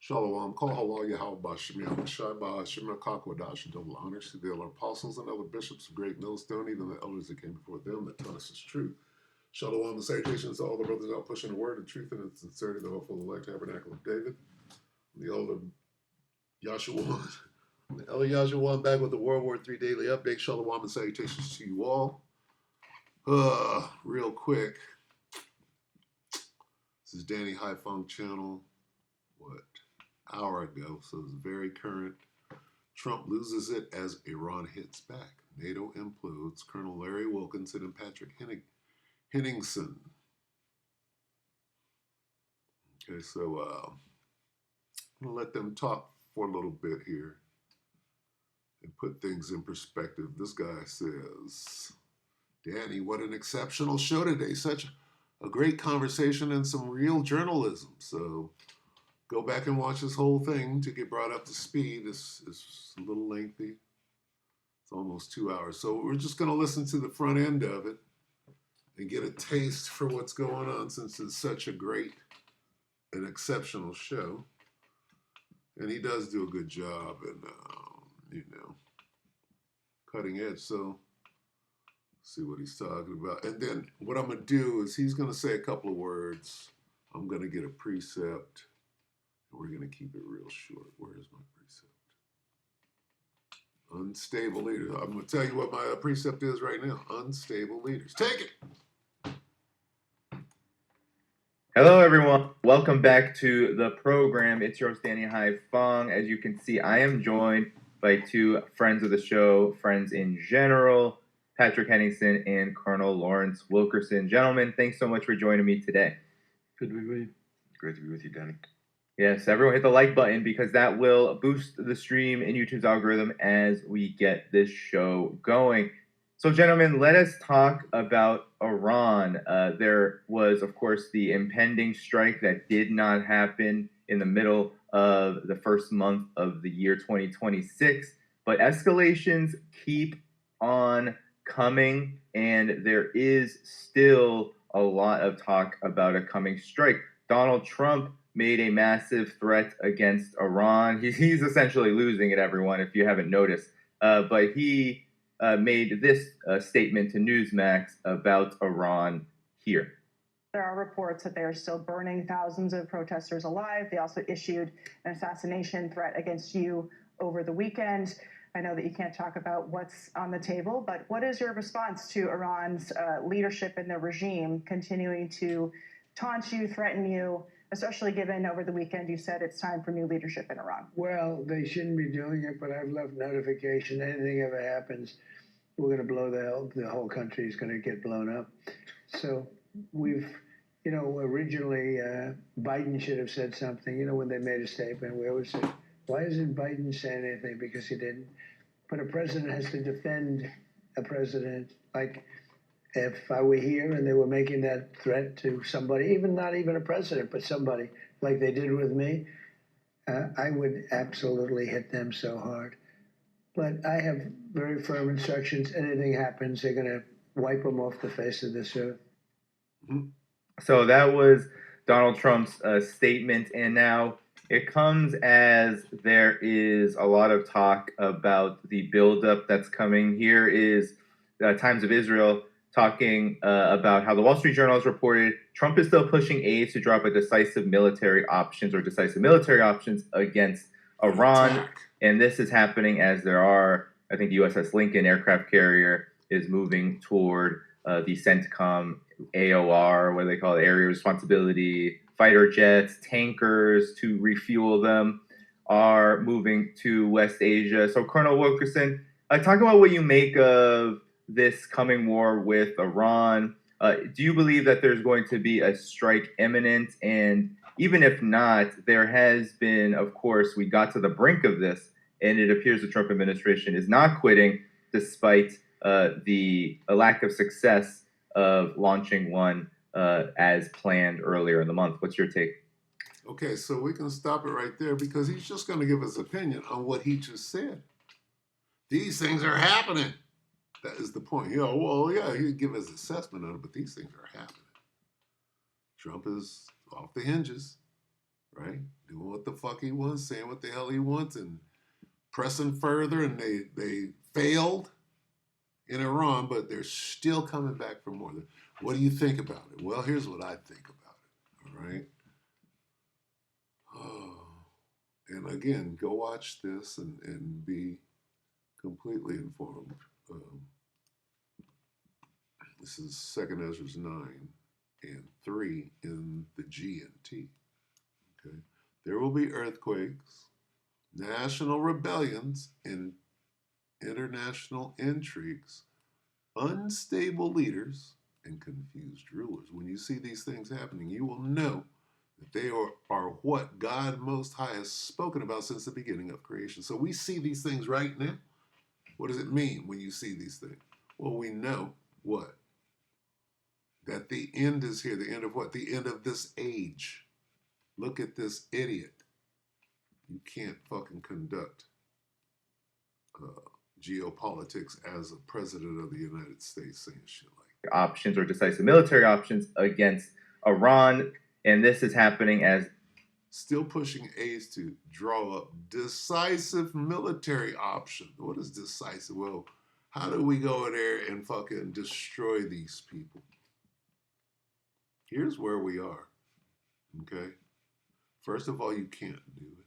Shalom, Kol Halal Yahweh Bashim Yahushai Ba'ashim Kakwadash, double honors to the elder apostles and elder bishops of Great Millstone, even the elders that came before them that taught us is true. Shalom and salutations to all the brothers out pushing the word and truth and sincerity, the hopeful elect tabernacle of David, the elder Yahshua, the elder Yahshua back with the WW3 Daily Update. Shalom and salutations to you all. Real quick, this is Danny High Funk channel. What? Hour ago, so it's very current. Trump loses it as Iran hits back. NATO implodes. Colonel Larry Wilkinson and Patrick Henningsen. Okay, so I'm going to let them talk for a little bit here and put things in perspective. This guy says, Danny, what an exceptional show today. Such a great conversation and some real journalism. So go back and watch this whole thing to get brought up to speed. It's a little lengthy. It's almost 2 hours. So we're just going to listen to the front end of it and get a taste for what's going on since it's such a great and exceptional show. And he does do a good job and, cutting edge. So see what he's talking about. And then what I'm going to do is he's going to say a couple of words. I'm going to get a precept. We're going to keep it real short. Where is my precept? Unstable leaders. I'm going to tell you what my precept is right now. Unstable leaders. Take it. Hello, everyone. Welcome back to the program. It's your host, Danny Hai Fong. As you can see, I am joined by two friends of the show, friends in general, Patrick Henningsen and Colonel Lawrence Wilkerson. Gentlemen, thanks so much for joining me today. Good to be with you. Great to be with you, Danny. Yes, everyone hit the like button because that will boost the stream in YouTube's algorithm as we get this show going. So, gentlemen, let us talk about Iran. There was, of course, the impending strike that did not happen in the middle of the first month of the year 2026. But escalations keep on coming, and there is still a lot of talk about a coming strike. Donald Trump made a massive threat against Iran. He's essentially losing it, everyone, if you haven't noticed. But he made this statement to Newsmax about Iran here. There are reports that they are still burning thousands of protesters alive. They also issued an assassination threat against you over the weekend. I know that you can't talk about what's on the table, but what is your response to Iran's leadership and the regime continuing to taunt you, threaten you, especially given over the weekend you said it's time for new leadership in Iran? Well, they shouldn't be doing it, but I've left notification. Anything ever happens, we're going to blow the whole country is going to get blown up. So we've, originally Biden should have said something. When they made a statement, we always say, why isn't Biden saying anything? Because he didn't. But a president has to defend a president. Like if I were here and they were making that threat to somebody, not even a president, but somebody like they did with me, I would absolutely hit them so hard. But I have very firm instructions. Anything happens, they're going to wipe them off the face of this earth. So that was Donald Trump's statement. And now it comes as there is a lot of talk about the buildup that's coming. Here is Times of Israel talking about how the Wall Street Journal has reported Trump is still pushing aides to drop decisive military options against Iran. And this is happening as there are, I think the USS Lincoln aircraft carrier is moving toward the CENTCOM AOR, what do they call it, area responsibility, fighter jets, tankers to refuel them are moving to West Asia. So Colonel Wilkerson, talk about what you make of this coming war with Iran. Do you believe that there's going to be a strike imminent? And even if not, there has been, of course, we got to the brink of this, and it appears the Trump administration is not quitting despite the lack of success of launching one as planned earlier in the month. What's your take? Okay, so we can stop it right there because he's just going to give his opinion on what he just said. These things are happening. That is the point. He'd give his assessment on it, but these things are happening. Trump is off the hinges, right? Doing what the fuck he wants, saying what the hell he wants, and pressing further, and they failed in Iran, but they're still coming back for more. What do you think about it? Well, here's what I think about it, all right? Oh. And again, go watch this and be completely informed. This is 2nd Ezra 9 and 3 in the GNT. Okay, there will be earthquakes, national rebellions, and international intrigues, unstable leaders, and confused rulers. When you see these things happening, you will know that they are what God Most High has spoken about since the beginning of creation. So we see these things right now. What does it mean when you see these things? Well, we know what? That the end is here. The end of what? The end of this age. Look at this idiot. You can't fucking conduct geopolitics as a president of the United States saying shit like that. Options or decisive military options against Iran, and this is happening as still pushing aides to draw up decisive military option. What is decisive? Well, how do we go in there and fucking destroy these people? Here's where we are, okay? First of all, you can't do it.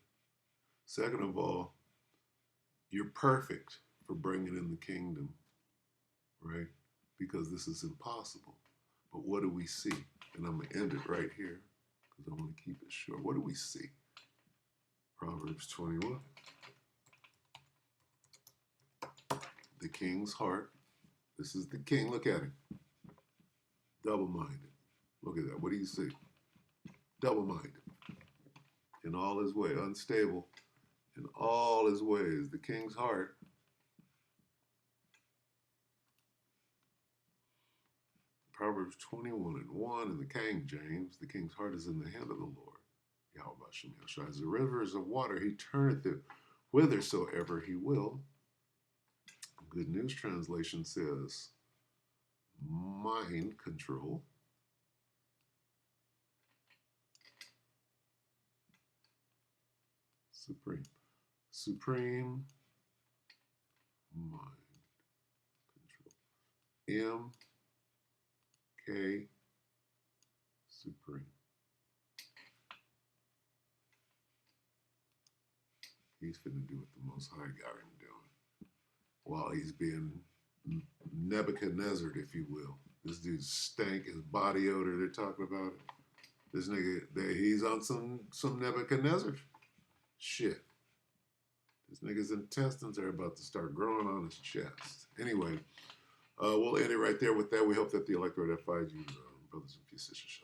Second of all, you're perfect for bringing in the kingdom, right? Because this is impossible. But what do we see? And I'm going to end it right here because I want to keep it short. What do we see? Proverbs 21. The king's heart. This is the king. Look at him. Double-minded. Look at that. What do you see? Double-minded. In all his way. Unstable. In all his ways. The king's heart. Proverbs 21:1 in the King James. The king's heart is in the hand of the Lord. Yahweh as the rivers of water, he turneth it whithersoever he will. Good News Translation says, mind control. Supreme mind control. MK Supreme. He's finna do what the Most High got him doing while he's being Nebuchadnezzar, if you will. This dude stank, his body odor, they're talking about it. This nigga, he's on some Nebuchadnezzar shit. This nigga's intestines are about to start growing on his chest. Anyway, we'll end it right there with that. We hope that the electorate finds you, brothers and sisters.